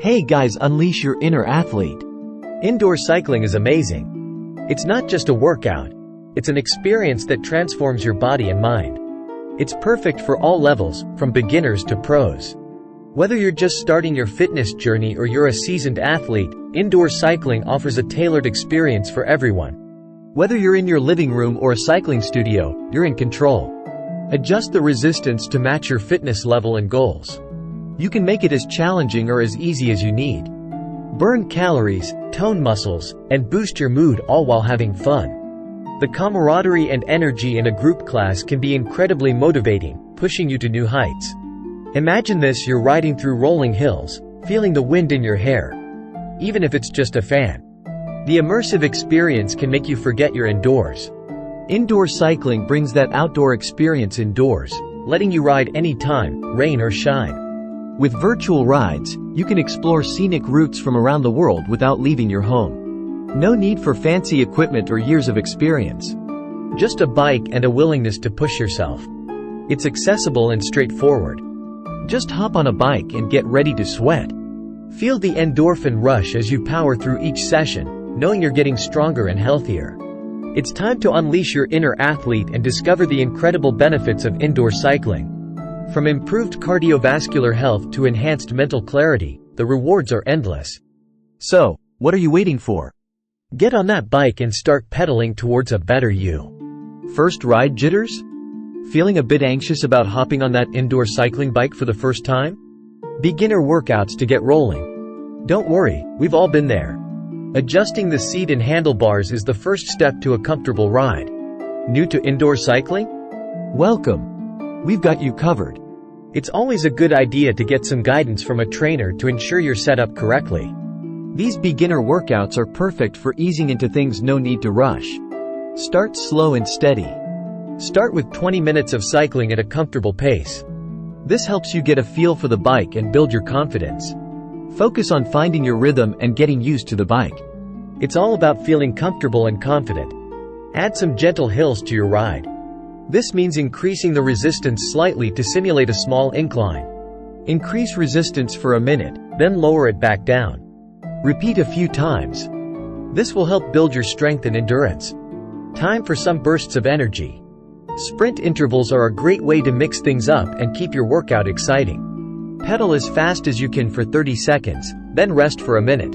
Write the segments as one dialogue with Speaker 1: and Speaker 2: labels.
Speaker 1: Hey guys, unleash your inner athlete.
Speaker 2: Indoor cycling is amazing. It's not just a workout. It's an experience that transforms your body and mind. It's perfect for all levels, from beginners to pros. Whether you're just starting your fitness journey or you're a seasoned athlete, indoor cycling offers a tailored experience for everyone. Whether you're in your living room or a cycling studio, you're in control. Adjust the resistance to match your fitness level and goals. You can make it as challenging or as easy as you need. Burn calories, tone muscles, and boost your mood all while having fun. The camaraderie and energy in a group class can be incredibly motivating, pushing you to new heights. Imagine this: you're riding through rolling hills, feeling the wind in your hair, even if it's just a fan. The immersive experience can make you forget you're indoors. Indoor cycling brings that outdoor experience indoors, letting you ride anytime, rain or shine. With virtual rides, you can explore scenic routes from around the world without leaving your home. No need for fancy equipment or years of experience. Just a bike and a willingness to push yourself. It's accessible and straightforward. Just hop on a bike and get ready to sweat. Feel the endorphin rush as you power through each session, knowing you're getting stronger and healthier. It's time to unleash your inner athlete and discover the incredible benefits of indoor cycling. From improved cardiovascular health to enhanced mental clarity, the rewards are endless. So, what are you waiting for? Get on that bike and start pedaling towards a better you. First ride jitters? Feeling a bit anxious about hopping on that indoor cycling bike for the first time? Beginner workouts to get rolling. Don't worry, we've all been there. Adjusting the seat and handlebars is the first step to a comfortable ride. New to indoor cycling? Welcome. We've got you covered. It's always a good idea to get some guidance from a trainer to ensure you're set up correctly. These beginner workouts are perfect for easing into things, no need to rush. Start slow and steady. Start with 20 minutes of cycling at a comfortable pace. This helps you get a feel for the bike and build your confidence. Focus on finding your rhythm and getting used to the bike. It's all about feeling comfortable and confident. Add some gentle hills to your ride. This means increasing the resistance slightly to simulate a small incline. Increase resistance for a minute, then lower it back down. Repeat a few times. This will help build your strength and endurance. Time for some bursts of energy. Sprint intervals are a great way to mix things up and keep your workout exciting. Pedal as fast as you can for 30 seconds, then rest for a minute.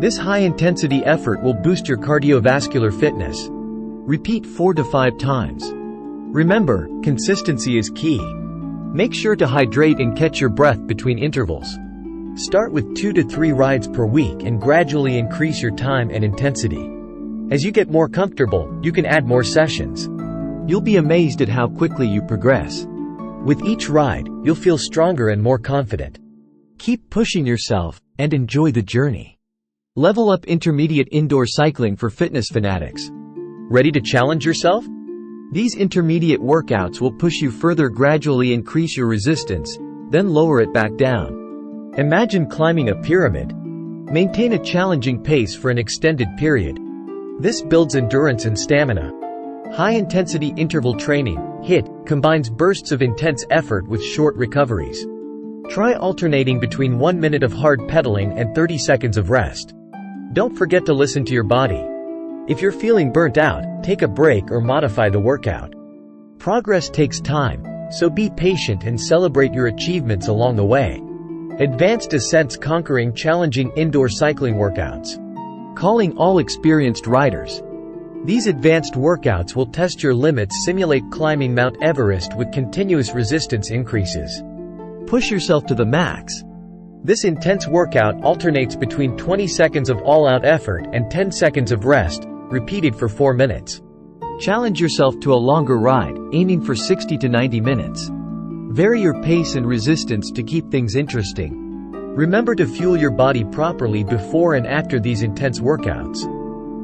Speaker 2: This high-intensity effort will boost your cardiovascular fitness. Repeat 4 to 5 times. Remember, consistency is key. Make sure to hydrate and catch your breath between intervals. Start with 2 to 3 rides per week and gradually increase your time and intensity. As you get more comfortable, you can add more sessions. You'll be amazed at how quickly you progress. With each ride, you'll feel stronger and more confident. Keep pushing yourself and enjoy the journey. Level up intermediate indoor cycling for fitness fanatics. Ready to challenge yourself? These intermediate workouts will push you further, gradually increase your resistance, then lower it back down. Imagine climbing a pyramid. Maintain a challenging pace for an extended period. This builds endurance and stamina. High-intensity interval training, HIIT, combines bursts of intense effort with short recoveries. Try alternating between 1 minute of hard pedaling and 30 seconds of rest. Don't forget to listen to your body. If you're feeling burnt out, take a break or modify the workout. Progress takes time, so be patient and celebrate your achievements along the way. Advanced ascents, conquering challenging indoor cycling workouts. Calling all experienced riders. These advanced workouts will test your limits, simulate climbing Mount Everest with continuous resistance increases. Push yourself to the max. This intense workout alternates between 20 seconds of all-out effort and 10 seconds of rest, repeated for 4 minutes. Challenge yourself to a longer ride, aiming for 60 to 90 minutes. Vary your pace and resistance to keep things interesting. Remember to fuel your body properly before and after these intense workouts.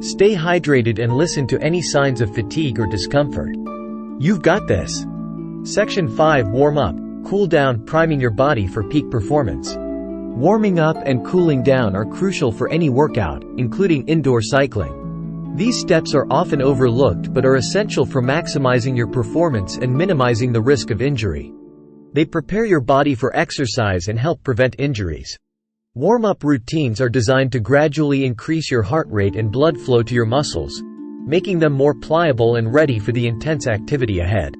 Speaker 2: Stay hydrated and listen to any signs of fatigue or discomfort. You've got this. Section 5: Warm up, cool down, priming your body for peak performance. Warming up and cooling down are crucial for any workout, including indoor cycling. These steps are often overlooked but are essential for maximizing your performance and minimizing the risk of injury. They prepare your body for exercise and help prevent injuries. Warm-up routines are designed to gradually increase your heart rate and blood flow to your muscles, making them more pliable and ready for the intense activity ahead.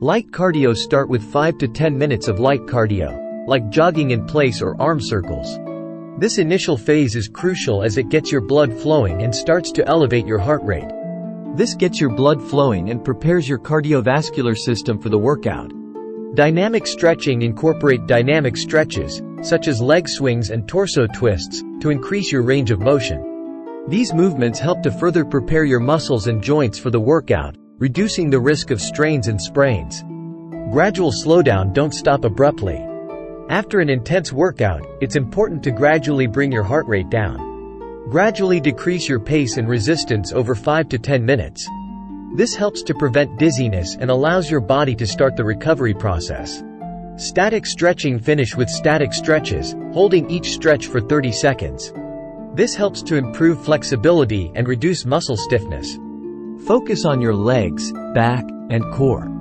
Speaker 1: Light cardio. Start with 5 to 10 minutes of light cardio, like jogging in place or arm circles.
Speaker 2: This initial phase is crucial as it gets your blood flowing and starts to elevate your heart rate.
Speaker 1: This gets your blood flowing and prepares your cardiovascular system for the workout.
Speaker 2: Dynamic stretching. Incorporate dynamic stretches, such as leg swings and torso twists, to increase your range of motion.
Speaker 1: These movements help to further prepare your muscles and joints for the workout, reducing the risk of strains and sprains.
Speaker 2: Gradual slowdown. Don't stop abruptly. After an intense workout, it's important to gradually bring your heart rate down. Gradually decrease your pace and resistance over 5 to 10 minutes. This helps to prevent dizziness and allows your body to start the recovery process. Static stretching. Finish with static stretches, holding each stretch for 30 seconds. This helps to improve flexibility and reduce muscle stiffness.
Speaker 1: Focus on your legs, back, and core.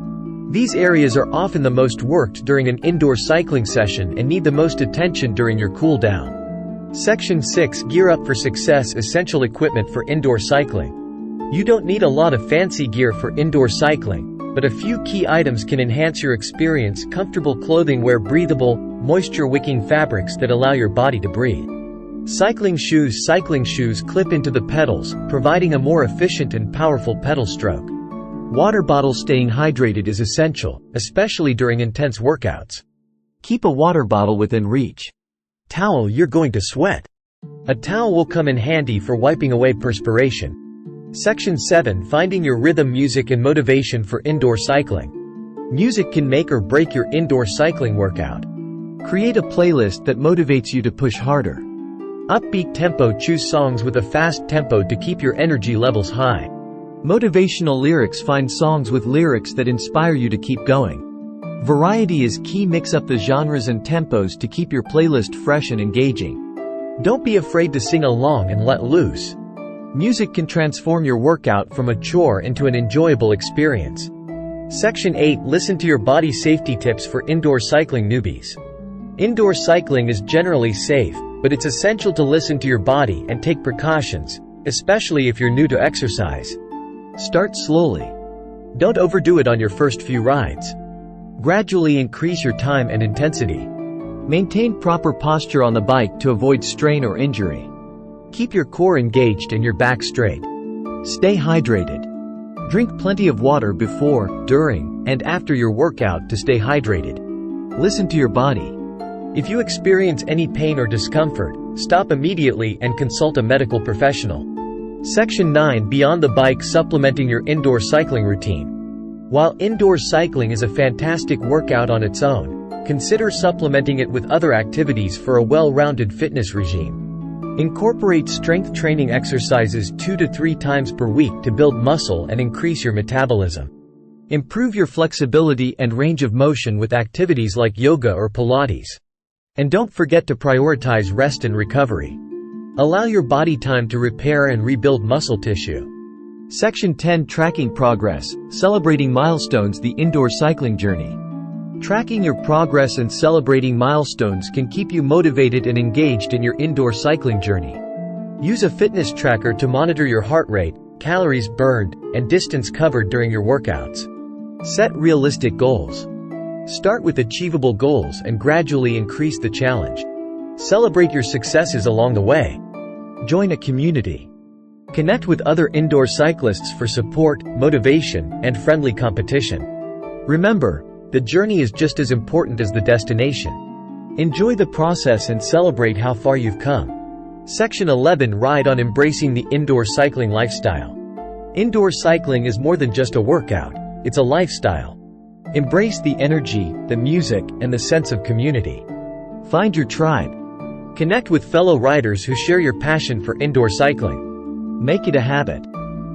Speaker 2: These areas are often the most worked during an indoor cycling session and need the most attention during your cool down. Section 6. Gear up for success. Essential equipment for indoor cycling. You don't need a lot of fancy gear for indoor cycling, but a few key items can enhance your experience. Comfortable clothing. Wear breathable, moisture-wicking fabrics that allow your body to breathe. Cycling shoes. Cycling shoes clip into the pedals, providing a more efficient and powerful pedal stroke.
Speaker 1: Water bottle. Staying hydrated is essential,
Speaker 2: especially during intense workouts.
Speaker 1: Keep a water bottle within reach.
Speaker 2: Towel. You're going to sweat. A towel will come in handy for wiping away perspiration. Section 7. Finding your rhythm. Music and motivation for indoor cycling. Music can make or break your indoor cycling workout.
Speaker 1: Create a playlist that motivates you to push harder.
Speaker 2: Upbeat tempo. Choose songs with a fast tempo to keep your energy levels high.
Speaker 1: Motivational lyrics. Find songs with lyrics that inspire you to keep going. Variety is key. Mix up the genres and tempos to keep your playlist fresh and engaging.
Speaker 2: Don't be afraid to sing along and let loose.
Speaker 1: Music can transform your workout from a chore into an enjoyable experience.
Speaker 2: Section 8. Listen to your body. Safety tips for indoor cycling newbies. Indoor cycling is generally safe, but it's essential to listen to your body and take precautions, especially if you're new to exercise.
Speaker 1: Start slowly.
Speaker 2: Don't overdo it on your first few rides. Gradually increase your time and intensity.
Speaker 1: Maintain proper posture on the bike to avoid strain or injury.
Speaker 2: Keep your core engaged and your back straight.
Speaker 1: Stay hydrated. Drink plenty of water before, during, and after your workout to stay hydrated. Listen to your body.
Speaker 2: If you experience any pain or discomfort, stop immediately and consult a medical professional. Section 9. Beyond the bike. Supplementing your indoor cycling routine. While indoor cycling is a fantastic workout on its own, consider supplementing it with other activities for a well-rounded fitness regime. Incorporate strength training exercises 2 to 3 times per week to build muscle and increase your metabolism.
Speaker 1: Improve your flexibility and range of motion with activities like yoga or Pilates.
Speaker 2: And don't forget to prioritize rest and recovery. Allow your body time to repair and rebuild muscle tissue.
Speaker 1: Section 10. Tracking progress. Celebrating milestones. The indoor cycling journey. Tracking your progress and celebrating milestones can keep you motivated and engaged in your indoor cycling journey.
Speaker 2: Use a fitness tracker to monitor your heart rate, calories burned, and distance covered during your workouts.
Speaker 1: Set realistic goals.
Speaker 2: Start with achievable goals and gradually increase the challenge. Celebrate your successes along the way.
Speaker 1: Join a community.
Speaker 2: Connect with other indoor cyclists for support, motivation, and friendly competition. Remember, the journey is just as important as the destination. Enjoy the process and celebrate how far you've come. Section 11. Ride on. Embracing the indoor cycling lifestyle. Indoor cycling is more than just a workout, it's a lifestyle. Embrace the energy, the music, and the sense of community.
Speaker 1: Find your tribe.
Speaker 2: Connect with fellow riders who share your passion for indoor cycling.
Speaker 1: Make it a habit.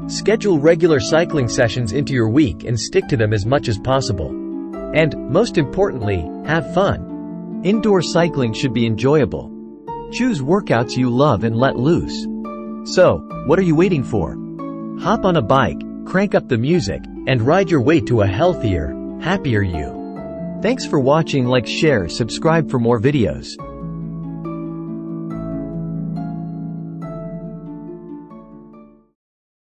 Speaker 2: Schedule regular cycling sessions into your week and stick to them as much as possible. And, most importantly, have fun.
Speaker 1: Indoor cycling should be enjoyable. Choose workouts you love and let loose. So, what are you waiting for? Hop on a bike, crank up the music,
Speaker 2: and ride your way to a healthier, happier you.
Speaker 1: Thanks for watching. Like, share, subscribe for more videos.